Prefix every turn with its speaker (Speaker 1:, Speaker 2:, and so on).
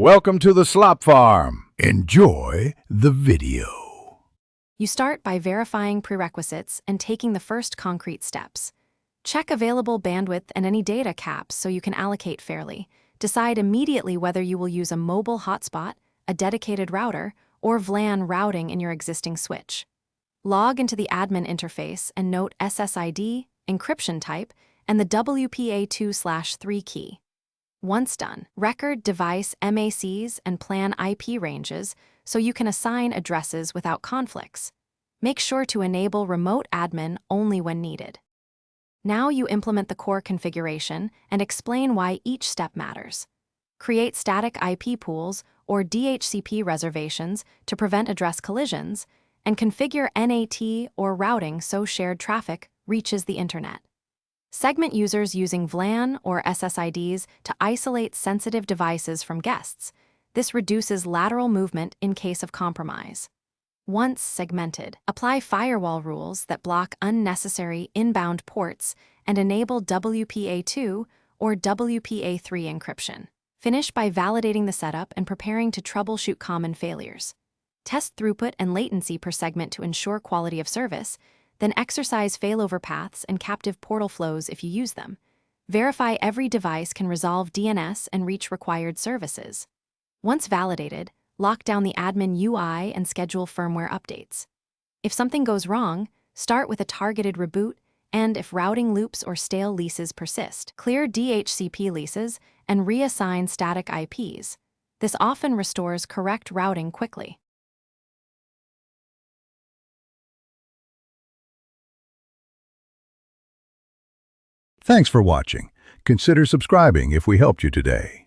Speaker 1: Welcome to the slop farm. Enjoy the video.
Speaker 2: You start by verifying prerequisites and taking the first concrete steps. Check available bandwidth and any data caps so you can allocate fairly. Decide immediately whether you will use a mobile hotspot, a dedicated router, or VLAN routing in your existing switch. Log into the admin interface and note SSID, encryption type, and the WPA2/3 key. Once done, record device MACs and plan IP ranges so you can assign addresses without conflicts. Make sure to enable remote admin only when needed. Now you implement the core configuration and explain why each step matters. Create static IP pools or DHCP reservations to prevent address collisions, and configure NAT or routing so shared traffic reaches the internet. Segment users using VLAN or SSIDs to isolate sensitive devices from guests. This reduces lateral movement in case of compromise. Once segmented, apply firewall rules that block unnecessary inbound ports and enable WPA2 or WPA3 encryption. Finish by validating the setup and preparing to troubleshoot common failures. Test throughput and latency per segment to ensure quality of service, then exercise failover paths and captive portal flows if you use them. Verify every device can resolve DNS and reach required services. Once validated, lock down the admin UI and schedule firmware updates. If something goes wrong, start with a targeted reboot, and if routing loops or stale leases persist, clear DHCP leases and reassign static IPs. This often restores correct routing quickly.
Speaker 1: Thanks for watching. Consider subscribing if we helped you today.